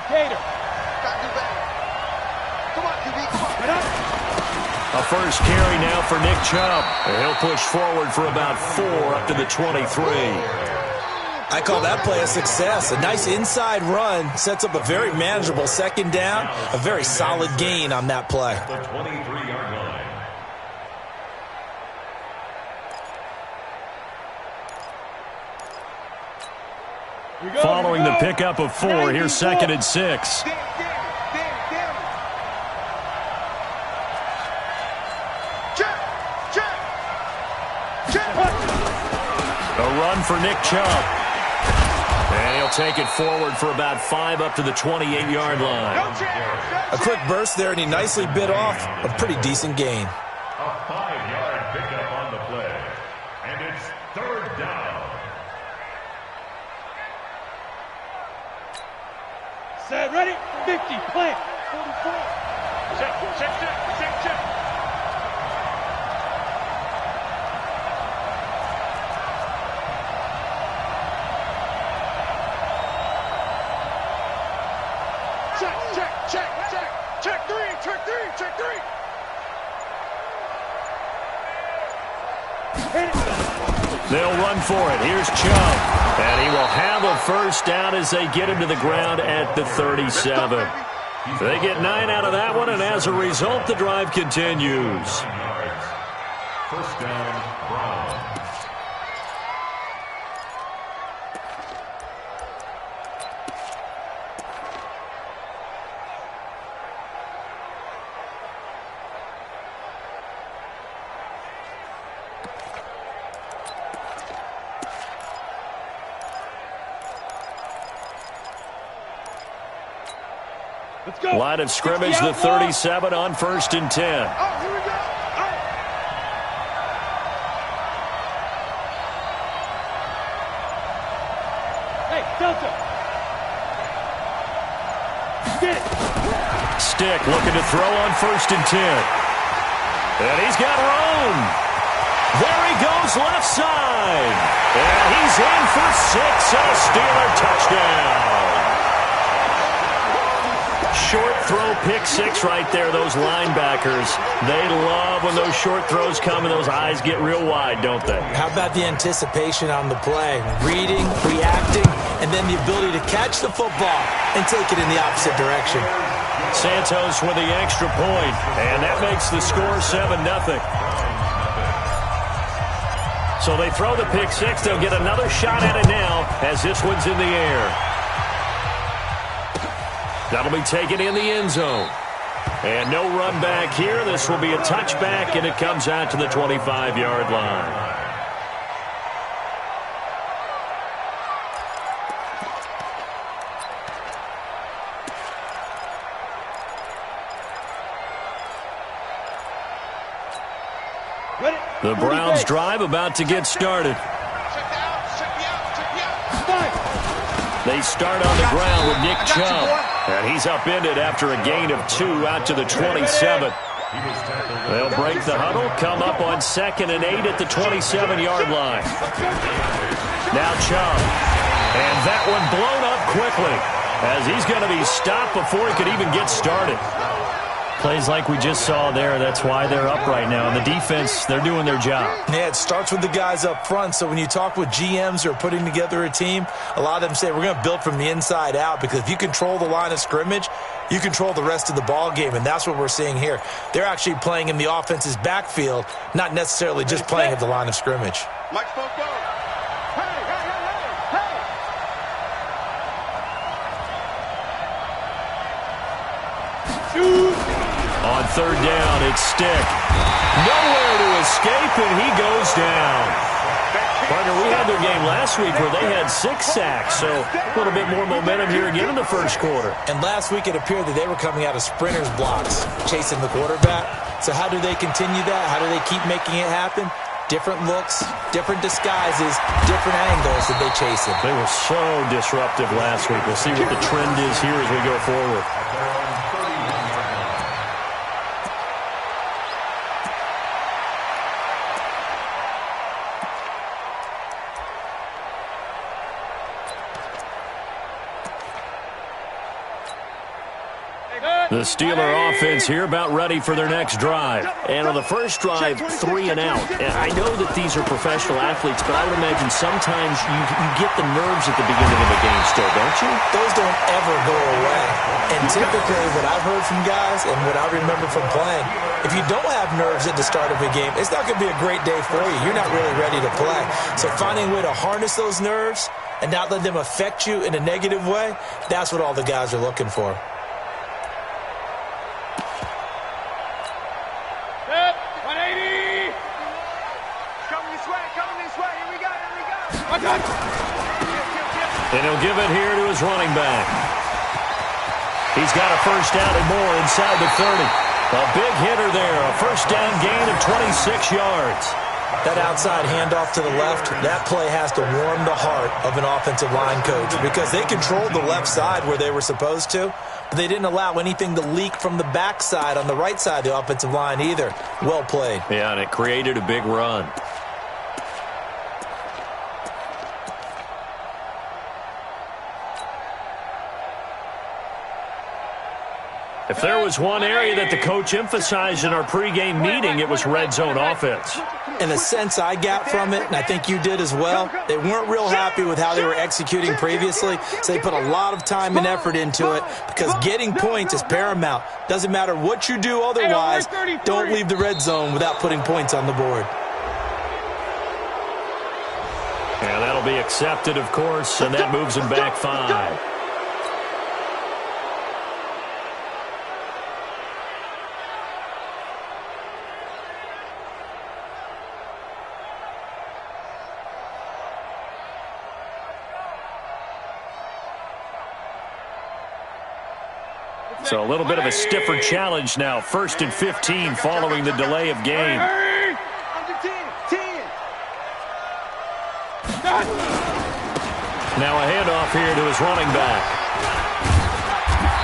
Gator. Come on, QB, come on. Get up. A first carry now for Nick Chubb. And he'll push forward for about 4 up to the 23. I call that play a success. A nice inside run sets up a very manageable second down. A very solid gain on that play. The 23-yard line. Following the pickup of 4, here's 2nd and 6. A run for Nick Chubb. And he'll take it forward for about 5 up to the 28-yard line. A quick burst there, and he nicely bit off a pretty decent gain. A 5-yard pickup on the play. And it's 3rd down. Set, ready, 50, plant, 44. Check. Check three. They'll run for it. Here's Chubb. And he will have a first down as they get him to the ground at the 37. They get 9 out of that one, and as a result, the drive continues. First down, Browns. Line of scrimmage, the 37 on 1st and 10. Oh, here we go. Hey, Delta. Stick looking to throw on 1st and 10. And he's got room. There he goes left side. And he's in for 6, a Steeler touchdown. Short throw, pick 6 right there, those linebackers. They love when those short throws come and those eyes get real wide, don't they? How about the anticipation on the play? Reading, reacting, and then the ability to catch the football and take it in the opposite direction. Santos with the extra point, and that makes the score 7-0. So they throw the pick 6. They'll get another shot at it now as this one's in the air. That'll be taken in the end zone. And no run back here. This will be a touchback, and it comes out to the 25-yard line. The Browns drive about to get started. They start on the ground with Nick Chubb. And he's upended after a gain of 2 out to the 27. They'll break the huddle, come up on 2nd and 8 at the 27-yard line. Now Chubb. And that one blown up quickly as he's going to be stopped before he could even get started. Plays like we just saw there, that's why they're up right now. And the defense, they're doing their job. Yeah, it starts with the guys up front. So when you talk with GMs who are putting together a team, a lot of them say we're going to build from the inside out, because if you control the line of scrimmage, you control the rest of the ball game, and that's what we're seeing here. They're actually playing in the offense's backfield, not necessarily just playing at the line of scrimmage. Mike Spoke. On 3rd down, it's Stick. Nowhere to escape, and he goes down. Partner, we had their game last week where they had 6 sacks, so a little bit more momentum here again in the first quarter. And last week it appeared that they were coming out of sprinters blocks, chasing the quarterback. So how do they continue that? How do they keep making it happen? Different looks, different disguises, different angles that they chase it. They were so disruptive last week. We'll see what the trend is here as we go forward. The Steeler offense here about ready for their next drive. And on the first drive, 3 and out. And I know that these are professional athletes, but I would imagine sometimes you get the nerves at the beginning of a game still, don't you? Those don't ever go away. And typically what I've heard from guys and what I remember from playing, if you don't have nerves at the start of a game, it's not going to be a great day for you. You're not really ready to play. So finding a way to harness those nerves and not let them affect you in a negative way, that's what all the guys are looking for. And he'll give it here to his running back. He's got a first down and more inside the 30. A big hitter there, a first down gain of 26 yards. That outside handoff to the left, that play has to warm the heart of an offensive line coach because they controlled the left side where they were supposed to, but they didn't allow anything to leak from the backside on the right side of the offensive line either. Well played. Yeah, and it created a big run. If there was one area that the coach emphasized in our pregame meeting, it was red zone offense. And the sense I got from it, and I think you did as well, they weren't real happy with how they were executing previously, so they put a lot of time and effort into it because getting points is paramount. Doesn't matter what you do otherwise, don't leave the red zone without putting points on the board. And that'll be accepted, of course, and that moves him back 5. So a little bit of a stiffer challenge now. 1st and 15 following the delay of game. Now a handoff here to his running back.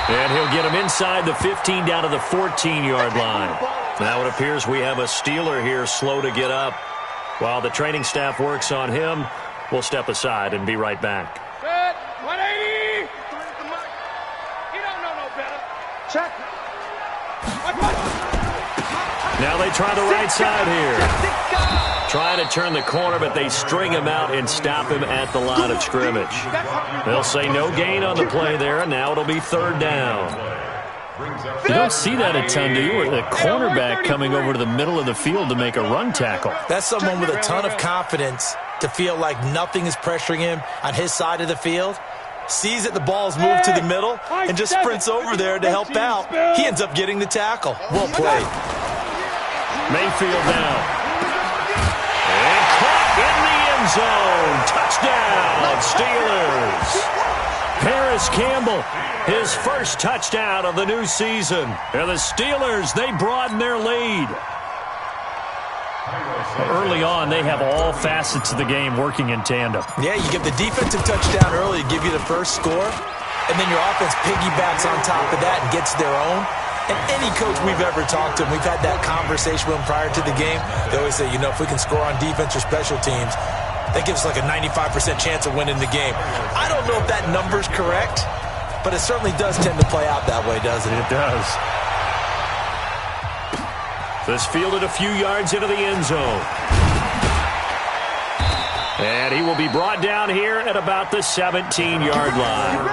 And he'll get him inside the 15 down to the 14-yard line. Now it appears we have a Steeler here slow to get up. While the training staff works on him, we'll step aside and be right back. Set, 180. You don't know no better. Check. Now they try the right side here. Trying to turn the corner, but they string him out and stop him at the line of scrimmage. They'll say no gain on the play there, and now it'll be 3rd down. You don't see that a ton, do you? Or the cornerback coming over to the middle of the field to make a run tackle. That's someone with a ton of confidence to feel like nothing is pressuring him on his side of the field. Sees that the ball's moved to the middle and just sprints over there to help out. He ends up getting the tackle. Well played. Mayfield now. And caught in the end zone. Touchdown, Steelers. Paris Campbell, his first touchdown of the new season. And the Steelers, they broaden their lead. Early on, they have all facets of the game working in tandem. Yeah, you get the defensive touchdown early to give you the first score, and then your offense piggybacks on top of that and gets their own. And any coach we've ever talked to, we've had that conversation with them prior to the game. They always say, you know, if we can score on defense or special teams, that gives us like a 95% chance of winning the game. I don't know if that number's correct, but it certainly does tend to play out that way, doesn't it? It does. This fielded a few yards into the end zone. And he will be brought down here at about the 17-yard line.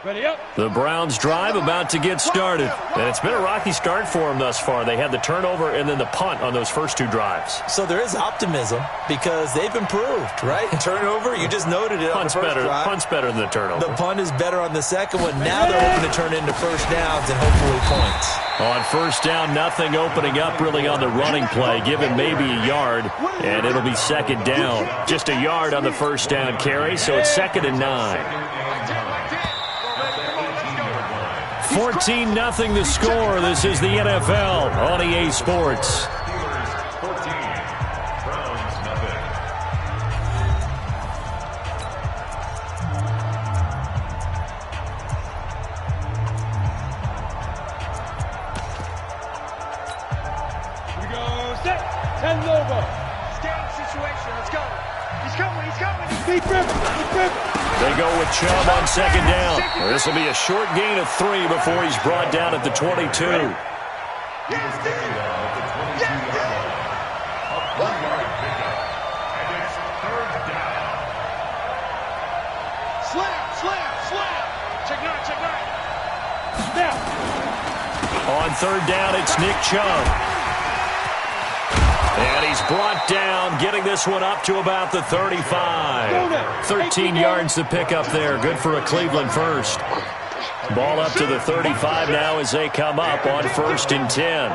Ready up. The Browns drive about to get started. And it's been a rocky start for them thus far. They had the turnover and then the punt on those first 2 drives. So there is optimism because they've improved, right? Turnover, you just noted it on the first drive. Punt's better than the turnover. The punt is better on the second one. Now they're hoping to turn into first downs and hopefully points. On first down, nothing opening up really on the running play. Give him maybe a yard, and it'll be 2nd down. Just a yard on the first down carry, so it's 2nd and 9. 14-0 the score. This is the NFL on EA Sports. They go with Chubb on second down. This will be a short gain of 3 before he's brought down at the 22. He was taken down at the 22-yard line. A 4-yard pickup. And it's third down. Slam. Check nine. Snap. On third down, it's Nick Chubb. And he's brought down, getting this one up to about the 35. 13 yards to pick up there. Good for a Cleveland first. Ball up to the 35 now as they come up on 1st and 10.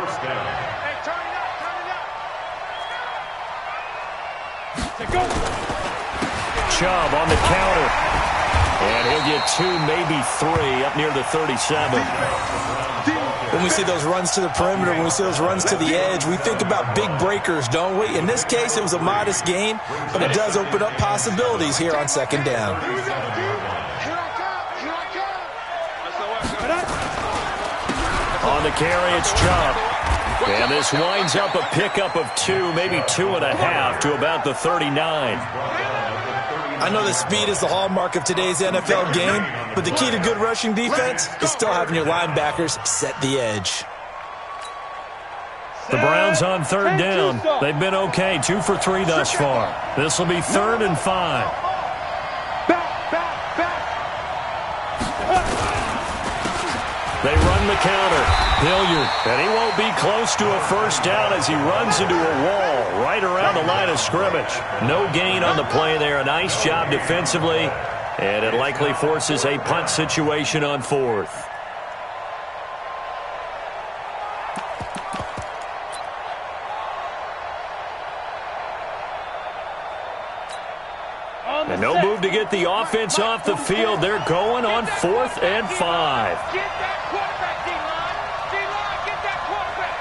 Chubb on the counter. And he'll get 2, maybe 3, up near the 37. When we see those runs to the perimeter, when we see those runs to the edge, we think about big breakers, don't we? In this case, it was a modest gain, but it does open up possibilities here on second down. On the carry, it's Chubb. And this winds up a pickup of 2, maybe 2.5 to about the 39. I know that speed is the hallmark of today's NFL game, but the key to good rushing defense is still having your linebackers set the edge. The Browns on third down. They've been okay, 2 for 3 thus far. This will be 3rd and 5. They run the counter. Hilliard, and he won't be close to a first down as he runs into a wall right around the line of scrimmage. No gain on the play there. A nice job defensively, and it likely forces a punt situation on 4th. And no move to get the offense off the field. They're going on 4th and 5. Get that quarterback, D-line. D-line, get that quarterback.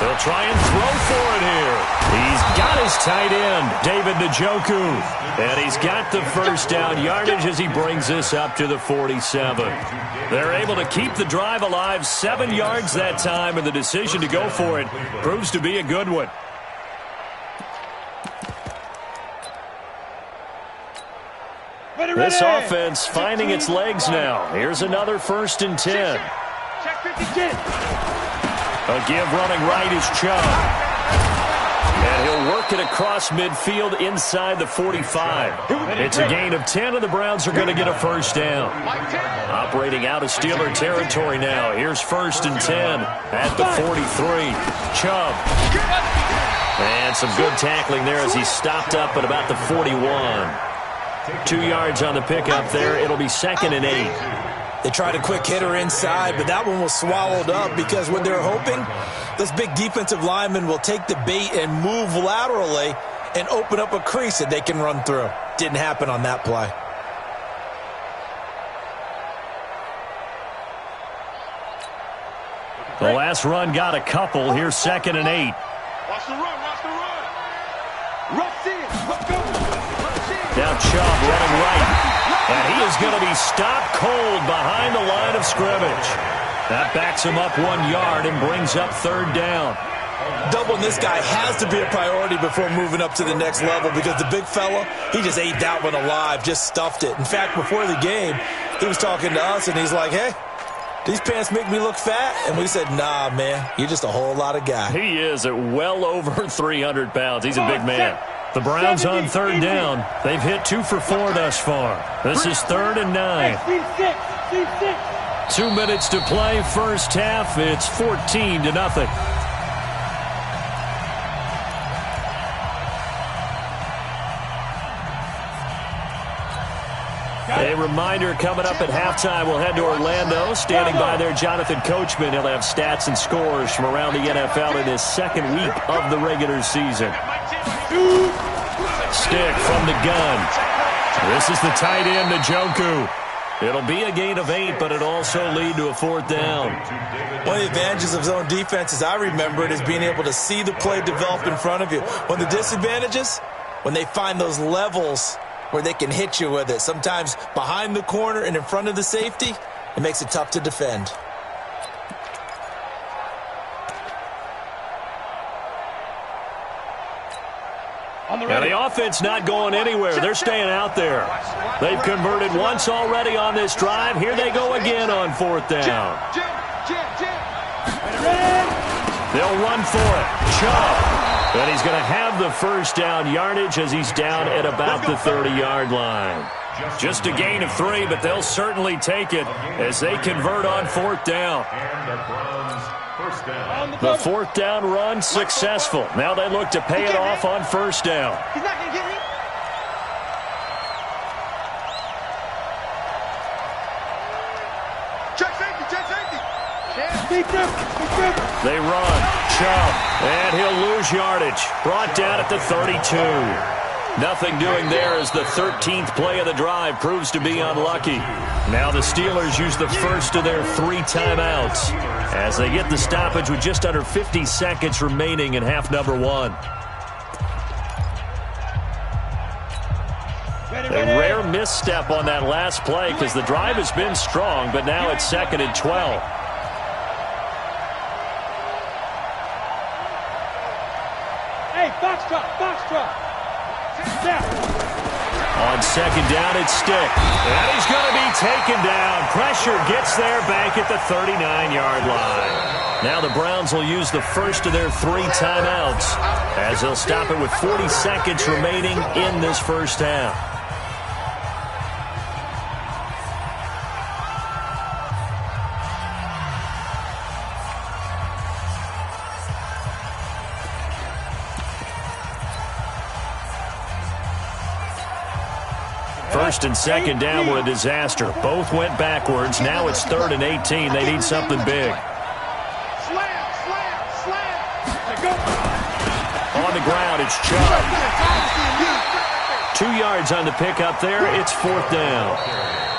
They'll try and throw for it here. He's got his tight end, David Njoku. And he's got the first down yardage as he brings this up to the 47. They're able to keep the drive alive, 7 yards that time, and the decision to go for it proves to be a good one. This offense finding its legs now. Here's another 1st and 10. A give running right is Chubb. And he'll work it across midfield inside the 45. It's a gain of 10, and the Browns are going to get a first down. Operating out of Steeler territory now. Here's 1st and 10 at the 43. Chubb. And some good tackling there as he stopped up at about the 41. 2 yards on the pickup there. It'll be 2nd and 8. They tried a quick hitter inside, but that one was swallowed up because what they're hoping, this big defensive lineman will take the bait and move laterally and open up a crease that they can run through. Didn't happen on that play. The last run got a couple. Here's 2nd and 8. Watch the run. Rush in. Let's go. Now Chubb running right. And he is going to be stopped cold behind the line of scrimmage. That backs him up 1 yard and brings up 3rd down. Doubling this guy has to be a priority before moving up to the next level because the big fella, he just ate that one alive, just stuffed it. In fact, before the game, he was talking to us, and he's like, hey, these pants make me look fat. And we said, nah, man, you're just a whole lot of guy. He is at well over 300 pounds. He's a big man. The Browns on 3rd down. They've hit 2 for 4 thus far. This is 3rd and 9. 2 minutes to play, first half. It's 14-0. A reminder, coming up at halftime, we'll head to Orlando. Standing by there, Jonathan Coachman. He'll have stats and scores from around the NFL in his 2nd week of the regular season. Stick from the gun. This is the tight end, Njoku. It'll be a gain of 8, but it'll also lead to a 4th down. One of the advantages of zone defense, as I remember it, is being able to see the play develop in front of you. One of the disadvantages, when they find those levels where they can hit you with it, sometimes behind the corner and in front of the safety, it makes it tough to defend. And the offense not going anywhere. They're staying out there. They've converted once already on this drive. Here they go again on 4th down. They'll run for it. Chubb. And he's going to have the first down yardage as he's down at about the 30-yard line. Just a gain of 3, but they'll certainly take it as they convert on 4th down. The 4th down run successful. Now they look to pay it off on 1st down. He's not going to get me. Check safety. They run. Chubb. And he'll lose yardage. Brought down at the 32. Nothing doing there as the 13th play of the drive proves to be unlucky. Now the Steelers use the first of their 3 timeouts as they get the stoppage with just under 50 seconds remaining in half number 1. A rare misstep on that last play because the drive has been strong, but now it's 2nd and 12. Hey, box truck. On 2nd down, it's Stick. And he's going to be taken down. Pressure gets there back at the 39-yard line. Now the Browns will use the first of their 3 timeouts as they'll stop it with 40 seconds remaining in this first half. First and 2nd down were a disaster. Both went backwards. Now it's 3rd and 18. They need something big. Slam. On the ground, it's Chubb. 2 yards on the pickup there. It's 4th down.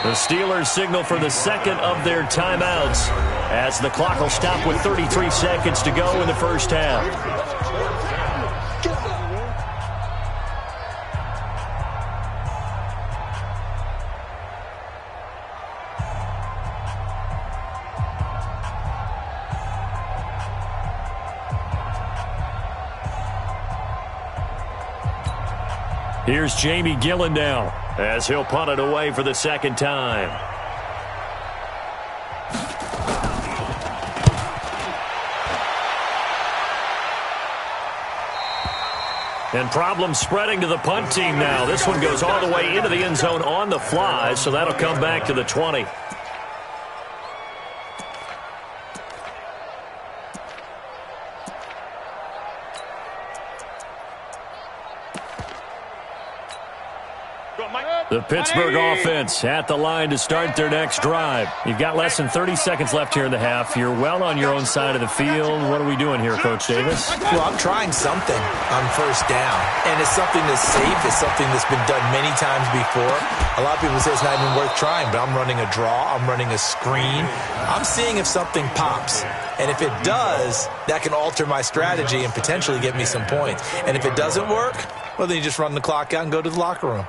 The Steelers signal for the 2nd of their timeouts as the clock will stop with 33 seconds to go in the first half. Here's Jamie Gillen now as he'll punt it away for the 2nd time. And problems spreading to the punt team now. This one goes all the way into the end zone on the fly, so that'll come back to the 20. The Pittsburgh offense at the line to start their next drive. You've got less than 30 seconds left here in the half. You're well on your own side of the field. What are we doing here, Coach Davis? Well, I'm trying something on 1st down, and it's something that's safe. It's something that's been done many times before. A lot of people say it's not even worth trying, but I'm running a draw. I'm running a screen. I'm seeing if something pops. And if it does, that can alter my strategy and potentially get me some points. And if it doesn't work, well, then you just run the clock out and go to the locker room.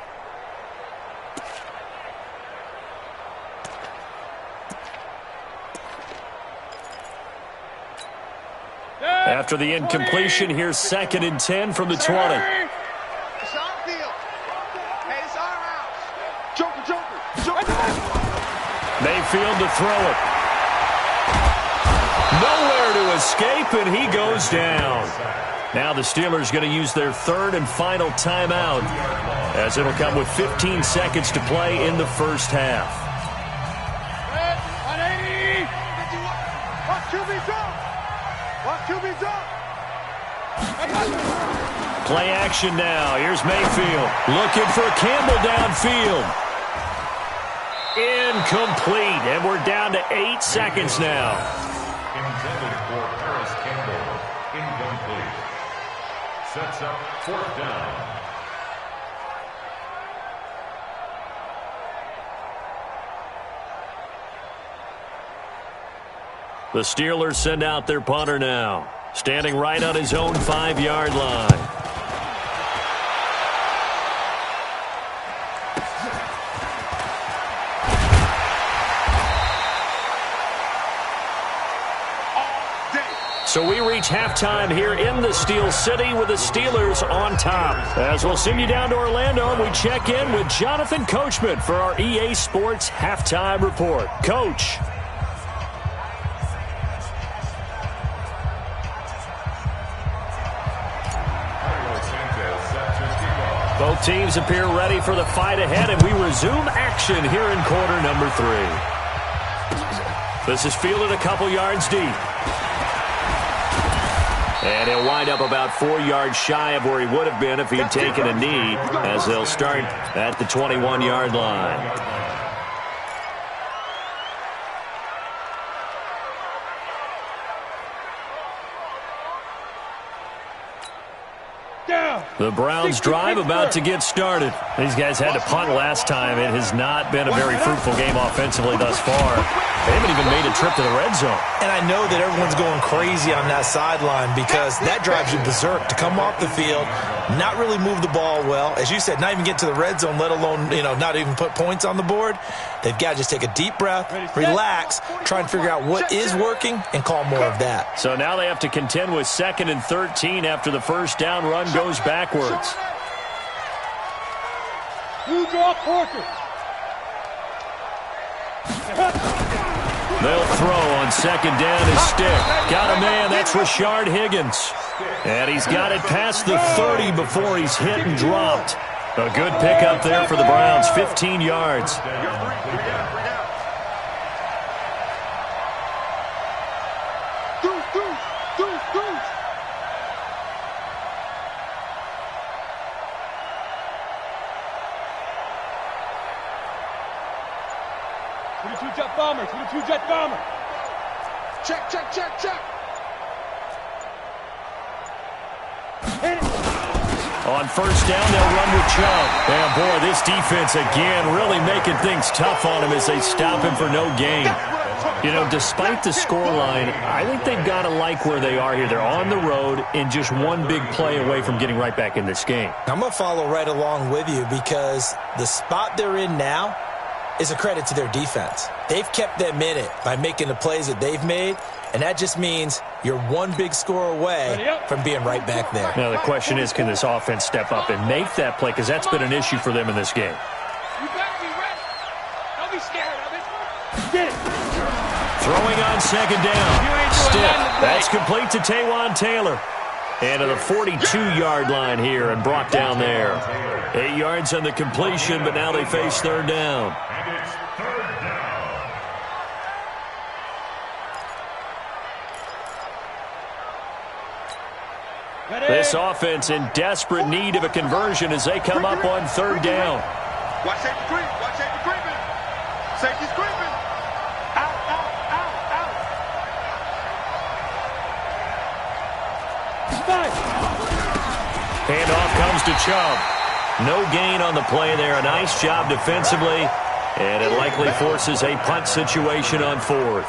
After the incompletion, here's 2nd and 10 from the 20. It's our field. Hey, it's our house. Joker. Mayfield to throw it. Nowhere to escape, and he goes down. Now the Steelers going to use their 3rd and final timeout as it'll come with 15 seconds to play in the first half. 180. Play action now. Here's Mayfield looking for Campbell downfield. Incomplete, and we're down to 8 seconds now. Intended for Paris Campbell. Incomplete. Sets up 4th down. The Steelers send out their punter now, standing right on his own 5-yard line. So we reach halftime here in the Steel City with the Steelers on top. As we'll send you down to Orlando, and we check in with Jonathan Coachman for our EA Sports Halftime Report. Coach. Both teams appear ready for the fight ahead, and we resume action here in quarter number 3. This is fielded a couple yards deep. And he'll wind up about 4 yards shy of where he would have been if he'd taken a knee, as they'll start at the 21-yard line. The Browns drive about to get started. These guys had to punt last time. It has not been a very fruitful game offensively thus far. They haven't even made a trip to the red zone. And I know that everyone's going crazy on that sideline because that drives you berserk to come off the field, not really move the ball well. As you said, not even get to the red zone, let alone, not even put points on the board. They've got to just take a deep breath, relax, try and figure out what is working, and call more of that. So now they have to contend with 2nd and 13 after the first down run goes backwards. You draw Porter. They'll throw on 2nd down his stick. Got a man, that's Rashard Higgins. And he's got it past the 30 before he's hit and dropped. A good pickup there for the Browns, 15 yards. Two-jet bombers, with a two-jet bomber. Check, check, check, check. Hit it. On first down, they'll run with Chubb. And boy, this defense again really making things tough on him as they stop him for no gain. Despite the scoreline, I think they've got to like where they are here. They're on the road and just one big play away from getting right back in this game. I'm going to follow right along with you because the spot they're in now is a credit to their defense. They've kept them in it by making the plays that they've made, and that just means you're one big score away from being right back there. Now, the question is, can this offense step up and make that play? Because that's been an issue for them in this game. You better be ready. Don't be scared of it. Get it. Throwing on 2nd down. Stiff. That's complete to Taywan Taylor. And to the 42-yard line here and brought down there. 8 yards on the completion, but now they face 3rd down. And it's 3rd down. This offense in desperate need of a conversion as they come up on 3rd down. Watch safety creep. Watch safety creeping. Safety's creeping. Out, out, out, out. Handoff comes to Chubb. No gain on the play there. A nice job defensively. And it likely forces a punt situation on 4th.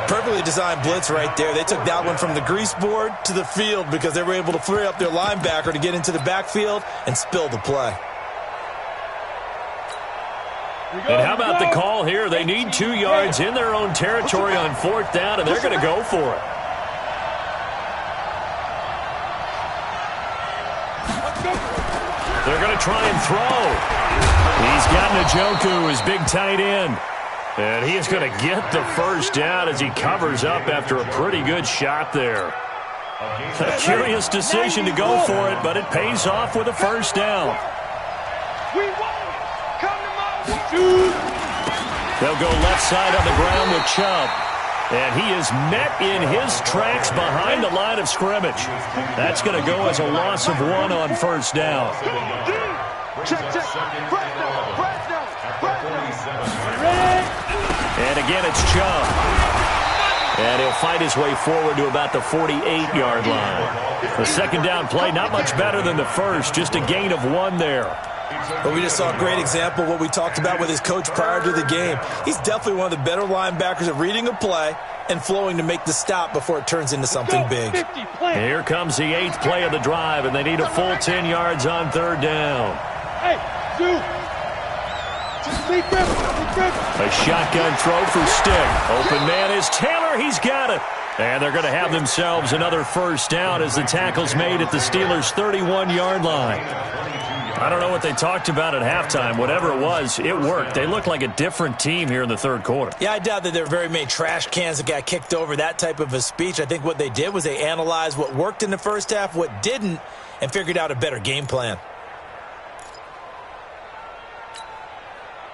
Perfectly designed blitz right there. They took that one from the grease board to the field because they were able to free up their linebacker to get into the backfield and spill the play. And how about the call here? They need 2 yards in their own territory on 4th down, and they're going to go for it. They're going to try and throw. He's got Njoku, his big tight end. And he is going to get the first down as he covers up after a pretty good shot there. A curious decision to go for it, but it pays off with a first down. We won it. Come to my world. They'll go left side on the ground with Chubb. And he is met in his tracks behind the line of scrimmage. That's going to go as a loss of 1 on 1st down. Check, check. Press down, press down, press down. And again, it's Chubb. And he'll fight his way forward to about the 48-yard line. The 2nd down play, not much better than the first, just a gain of 1 there. But we just saw a great example of what we talked about with his coach prior to the game. He's definitely one of the better linebackers at reading a play and flowing to make the stop before it turns into something big. Here comes the 8th play of the drive, and they need a full 10 yards on 3rd down. Hey, dude. A shotgun throw for Stick. Open man is Taylor. He's got it. And they're going to have themselves another first down as the tackle's made at the Steelers' 31-yard line. I don't know what they talked about at halftime. Whatever it was, it worked. They looked like a different team here in the third quarter. Yeah, I doubt that there were very many trash cans that got kicked over, that type of a speech. I think what they did was they analyzed what worked in the first half, what didn't, and figured out a better game plan.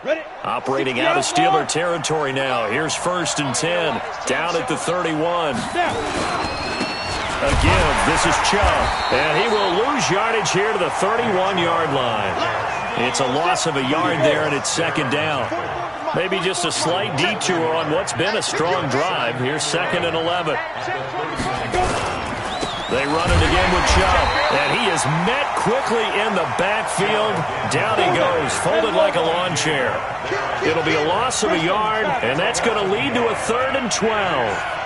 Ready? Operating out of Steeler territory now. Here's 1st and 10. Down at the 31. A give. This is Chubb. And he will lose yardage here to the 31-yard line. It's a loss of a yard there, and it's 2nd down. Maybe just a slight detour on what's been a strong drive. Here's 2nd and 11. They run it again with Chubb, and he is met quickly in the backfield. Down he goes, folded like a lawn chair. It'll be a loss of a yard, and that's going to lead to a 3rd and 12.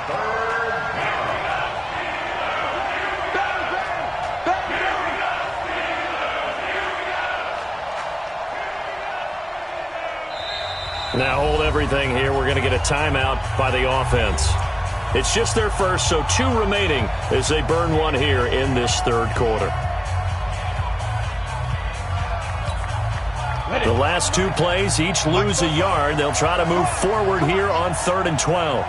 Now hold everything here. We're going to get a timeout by the offense. It's just their first, so 2 remaining as they burn one here in this third quarter. The last 2 plays each lose a yard. They'll try to move forward here on 3rd and 12.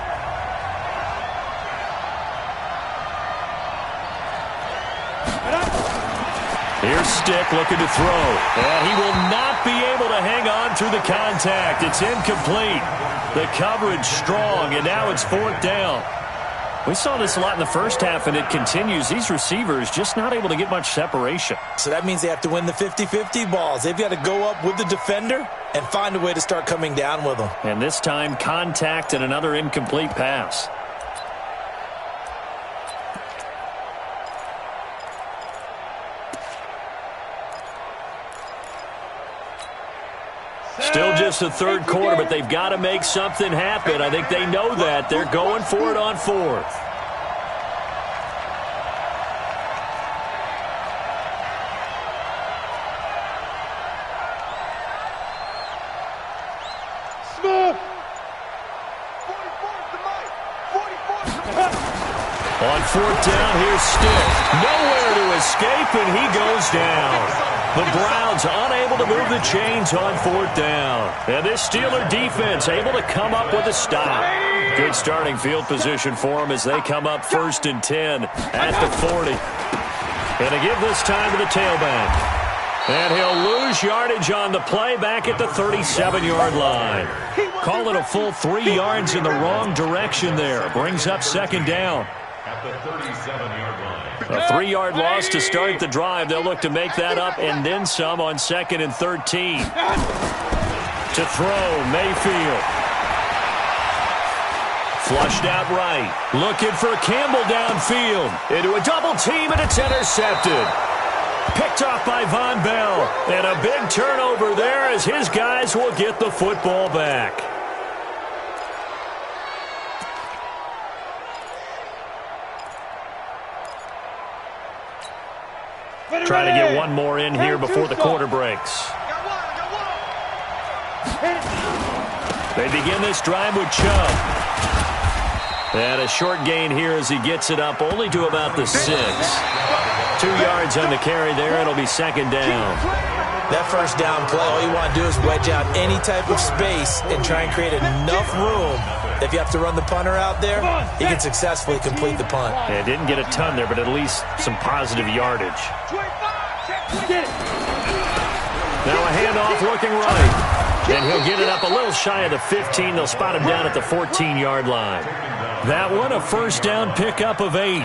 Here's Stick looking to throw. And he will not be able to hang on through the contact. It's incomplete. The coverage strong, and now it's 4th down. We saw this a lot in the first half, and it continues. These receivers just not able to get much separation. So that means they have to win the 50-50 balls. They've got to go up with the defender and find a way to start coming down with them. And this time, contact and another incomplete pass. Still just the third quarter, but they've got to make something happen. I think they know that. They're going for it on 4th. Smith. On 4th down, here's Stick. Nowhere to escape, and he goes down. The Browns unable to move the chains on 4th down. And this Steeler defense able to come up with a stop. Good starting field position for them as they come up 1st and 10 at the 40. And to give this time to the tailback. And he'll lose yardage on the play back at the 37-yard line. Call it a full 3 yards in the wrong direction there. Brings up 2nd down. At the 37-yard line. A 3-yard loss to start the drive. They'll look to make that up and then some on 2nd and 13. To throw, Mayfield. Flushed out right. Looking for Campbell downfield. Into a double team, and it's intercepted. Picked off by Von Bell. And a big turnover there as his guys will get the football back. Trying to get one more in here before the quarter breaks. They begin this drive with Chubb. And a short gain here as he gets it up only to about the 6. 2 yards on the carry there. It'll be 2nd down. That first down play, all you want to do is wedge out any type of space and try and create enough room. If you have to run the punter out there, he can successfully complete the punt. Yeah, didn't get a ton there, but at least some positive yardage. Now a handoff looking right. And he'll get it up a little shy of the 15. They'll spot him down at the 14-yard line. That one, a 1st down pickup of 8.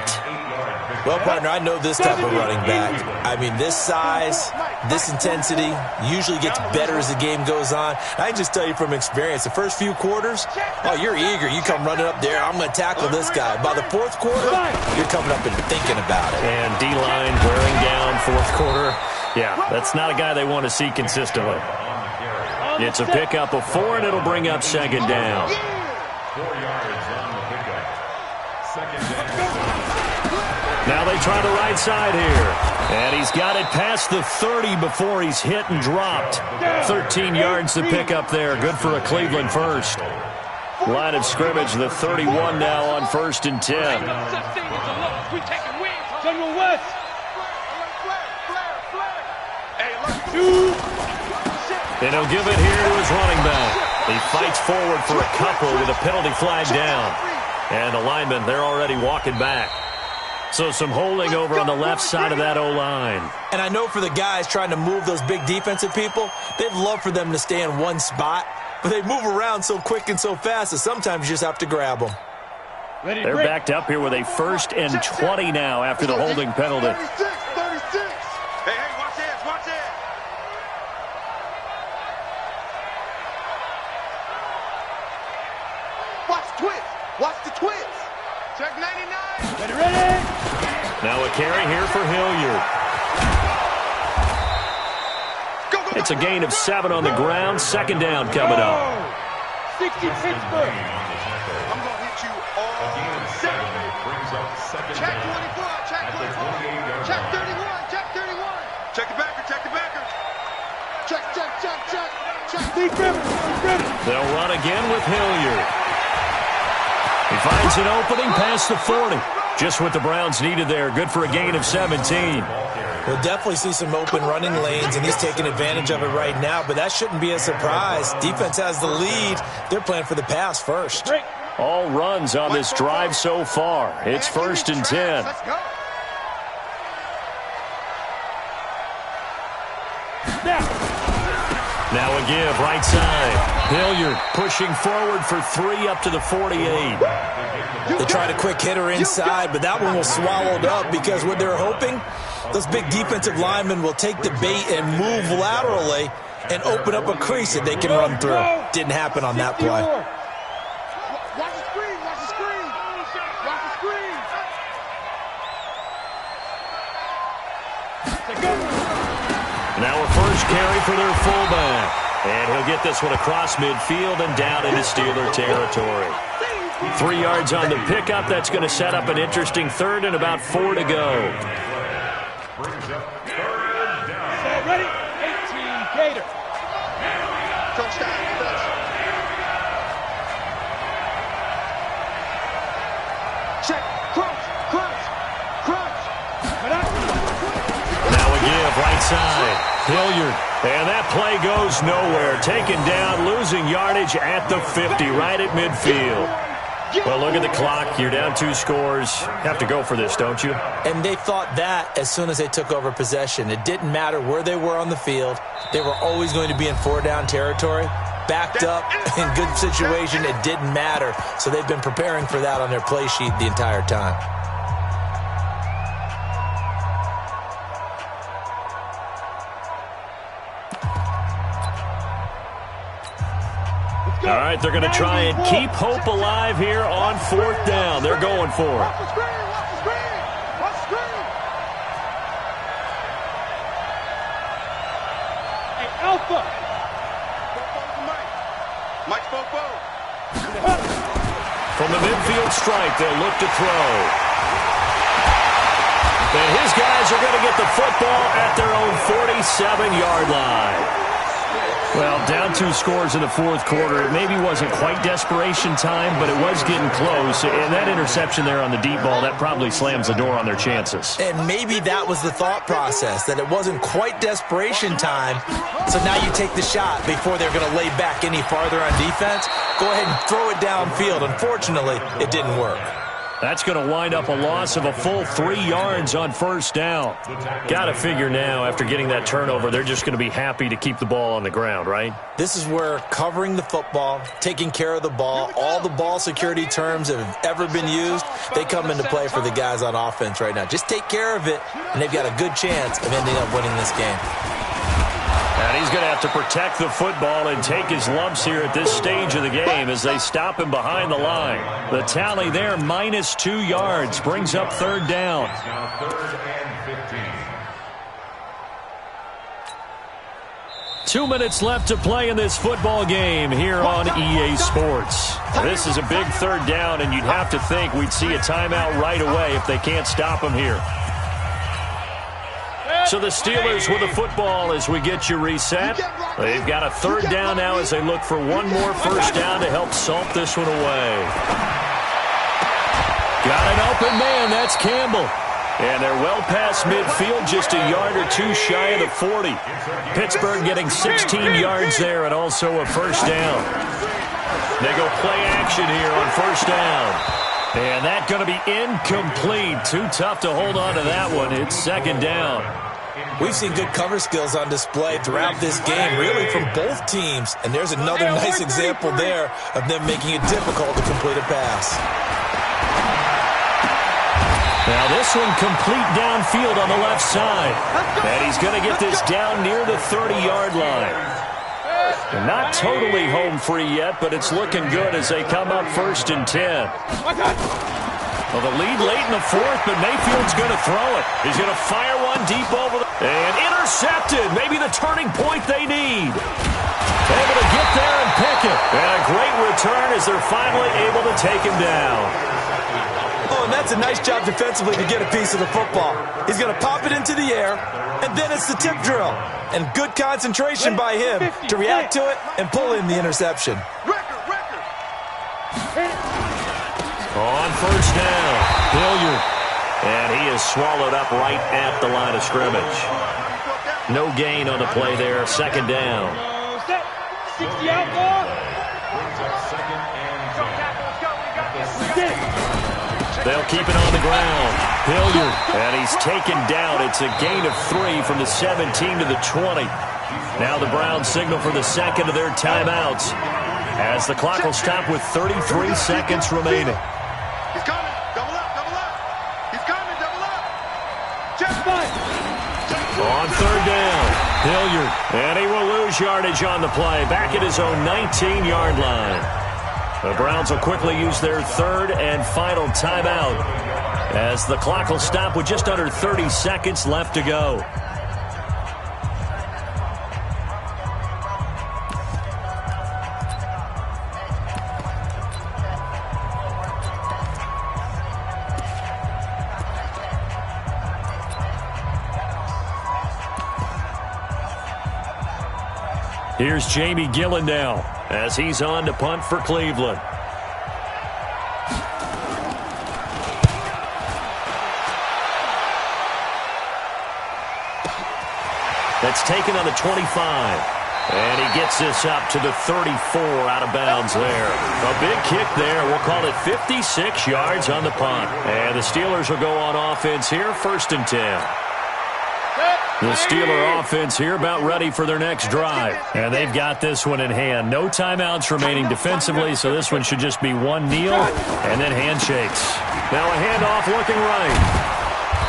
Well, partner, I know this type of running back. I mean, this size, this intensity usually gets better as the game goes on. I can just tell you from experience, the first few quarters, oh, you're eager. You come running up there, I'm going to tackle this guy. By the 4th quarter, you're coming up and thinking about it. And D-line wearing down 4th quarter. Yeah, that's not a guy they want to see consistently. It's a pickup of 4, and it'll bring up 2nd down. 4 yards on the pickup. 2nd down. Now they try the right side here. And he's got it past the 30 before he's hit and dropped. 13 yards to pick up there. Good for a Cleveland first. Line of scrimmage, the 31 now on 1st and 10. Ain't no such thing as a loss. We taking wins. General West. And he'll give it here to his running back. He fights forward for a couple with a penalty flag down. And the linemen, they're already walking back. So some holding over on the left side of that O-line. And I know for the guys trying to move those big defensive people, they'd love for them to stay in one spot. But they move around so quick and so fast that sometimes you just have to grab them. They're backed up here with a 1st and 20 now after the holding penalty. 36. Hey, watch this, watch this. Watch the twist. Watch the twist. Check 99. Ready? Now a carry here for Hilliard. It's a gain of 7 on the ground. 2nd down coming up. 60 Pittsburgh. I'm going to hit you all set. Check 24. Check 24. Check 31. Check 31. Check the backer. Check the backer. Check. Steve Griffin. They'll run again with Hilliard. He finds an opening past the 40. Just what the Browns needed there. Good for a gain of 17. We'll definitely see some open running lanes, and he's taking advantage of it right now, but that shouldn't be a surprise. Defense has the lead. They're playing for the pass first. All runs on this drive so far. It's 1st and 10. Let's go. Now a give, right side. Hilliard pushing forward for 3 up to the 48. They tried a quick hitter inside, but that one was swallowed up because what they're hoping, those big defensive linemen will take the bait and move laterally and open up a crease that they can run through. Didn't happen on that play. Watch the screen. Watch the screen. Watch the screen. Now a first carry for their fullback. And he'll get this one across midfield and down into Steeler territory. 3 yards on the pickup. That's going to set up an interesting 3rd and about 4 to go. Ready? 18 Gator. Touchdown. Check. Crunch. Now a give, right side. Hilliard. And that play goes nowhere. Taken down, losing yardage at the 50, right at midfield. Well, look at the clock. You're down 2 scores. Have to go for this, don't you? And they thought that as soon as they took over possession. It didn't matter where they were on the field. They were always going to be in 4-down territory. Backed up, in good situation, it didn't matter. So they've been preparing for that on their play sheet the entire time. All right, they're going to try and keep hope alive here on 4th down. They're going for it. Watch the screen. Watch the screen. Hey, Alpha. Mike Bobo. From the midfield strike, they'll look to throw. And his guys are going to get the football at their own 47-yard line. Well, down 2 scores in the 4th quarter. It maybe wasn't quite desperation time, but it was getting close. And that interception there on the deep ball, that probably slams the door on their chances. And maybe that was the thought process, that it wasn't quite desperation time. So now you take the shot before they're going to lay back any farther on defense. Go ahead and throw it downfield. Unfortunately, it didn't work. That's going to wind up a loss of a full 3 yards on 1st down. Got to figure now, after getting that turnover, they're just going to be happy to keep the ball on the ground, right? This is where covering the football, taking care of the ball, all the ball security terms that have ever been used, they come into play for the guys on offense right now. Just take care of it, and they've got a good chance of ending up winning this game. And he's going to have to protect the football and take his lumps here at this stage of the game as they stop him behind the line. The tally there, minus 2 yards, brings up 3rd down. Now 3rd and 15. 2 minutes left to play in this football game here on EA Sports. This is a big 3rd down, and you'd have to think we'd see a timeout right away if they can't stop him here. So the Steelers with the football as we get you reset. They've got a third down now as they look for one more first down to help salt this one away. Got an open man. That's Campbell. And they're well past midfield, just a yard or two shy of the 40. Pittsburgh getting 16 yards there and also a first down. They go play action here on first down. And that's going to be incomplete. Too tough to hold on to that one. It's second down. We've seen good cover skills on display throughout this game, really from both teams. And there's another nice example there of them making it difficult to complete a pass. Now this one complete downfield on the left side. And he's going to get this down near the 30-yard line. And not totally home free yet, but it's looking good as they come up 1st and 10. Well, the lead late in the fourth, but Mayfield's going to throw it. He's going to fire one deep over the... And intercepted. Maybe the turning point they need. Able to get there and pick it. And a great return as they're finally able to take him down. Oh, and that's a nice job defensively to get a piece of the football. He's going to pop it into the air, and then it's the tip drill. And good concentration by him to react to it and pull in the interception. On first down, Hilliard. And he is swallowed up right at the line of scrimmage. No gain on the play there, second down. 60 out, ball. They'll keep it on the ground. Hilliard, and he's taken down. It's a gain of 3 from the 17 to the 20. Now the Browns signal for the second of their timeouts as the clock will stop with 33 seconds remaining. He's coming. Double up, double up. He's coming, double up. On third down, Hilliard, and he will lose yardage on the play. Back at his own 19-yard line. The Browns will quickly use their third and final timeout as the clock will stop with just under 30 seconds left to go. Here's Jamie Gillen now as he's on to punt for Cleveland. That's taken on the 25. And he gets this up to the 34 out of bounds there. A big kick there. We'll call it 56 yards on the punt. And the Steelers will go on offense here, 1st and 10. The Steeler offense here about ready for their next drive. And they've got this one in hand. No timeouts remaining defensively, so this one should just be one kneel and then handshakes. Now a handoff looking right.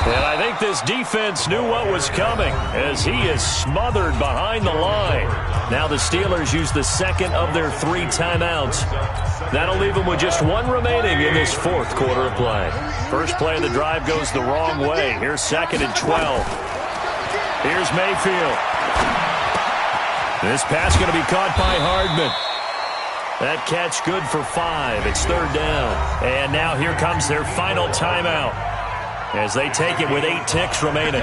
And I think this defense knew what was coming as he is smothered behind the line. Now the Steelers use the second of their 3 timeouts. That'll leave them with just one remaining in this fourth quarter of play. First play of the drive goes the wrong way. Here's 2nd and 12. Here's Mayfield. This pass going to be caught by Hardman. That catch good for 5. It's third down. And now here comes their final timeout as they take it with 8 ticks remaining.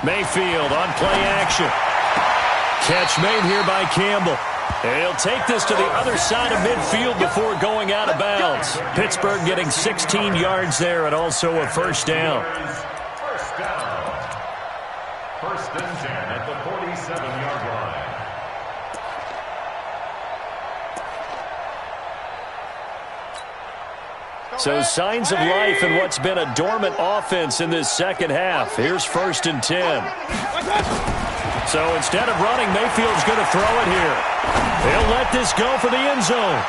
Mayfield on play action. Catch made here by Campbell. And he'll take this to the other side of midfield before going out of bounds. Pittsburgh getting 16 yards there and also a first down. First down. 1st and 10 at the 47-yard line. So signs of life in what's been a dormant offense in this second half. Here's 1st and 10. So instead of running, Mayfield's going to throw it here. They'll let this go for the end zone.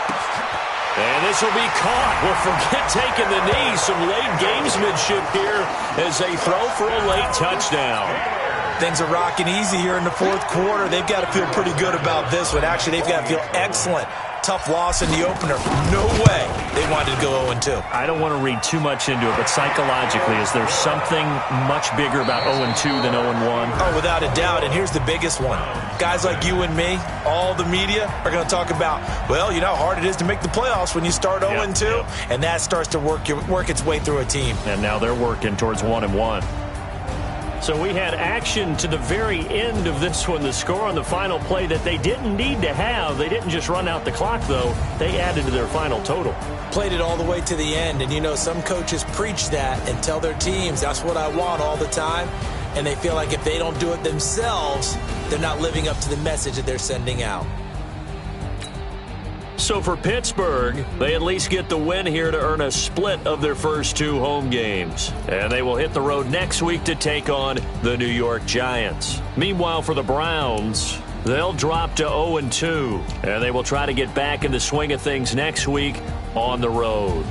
And this will be caught. Well, forget taking the knee. Some late gamesmanship here as they throw for a late touchdown. Things are rocking easy here in the fourth quarter. They've got to feel pretty good about this one. Actually, they've got to feel excellent. Tough loss in the opener. No way they wanted to go 0-2. I don't want to read too much into it, but psychologically, is there something much bigger about 0-2 than 0-1? Oh, without a doubt, and here's the biggest one. Guys like you and me, all the media, are going to talk about, well, you know how hard it is to make the playoffs when you start 0-2, and that starts to work its way through a team. And now they're working towards 1-1. So we had action to the very end of this one. The score on the final play that they didn't need to have. They didn't just run out the clock, though. They added to their final total. Played it all the way to the end. And, you know, some coaches preach that and tell their teams, that's what I want all the time. And they feel like if they don't do it themselves, they're not living up to the message that they're sending out. So for Pittsburgh, they at least get the win here to earn a split of their first 2 home games. And they will hit the road next week to take on the New York Giants. Meanwhile, for the Browns, they'll drop to 0-2. And they will try to get back in the swing of things next week on the road.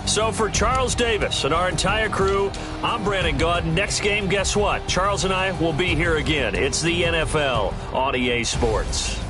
So for Charles Davis and our entire crew, I'm Brandon Gaudin. Next game, guess what? Charles and I will be here again. It's the NFL on EA Sports.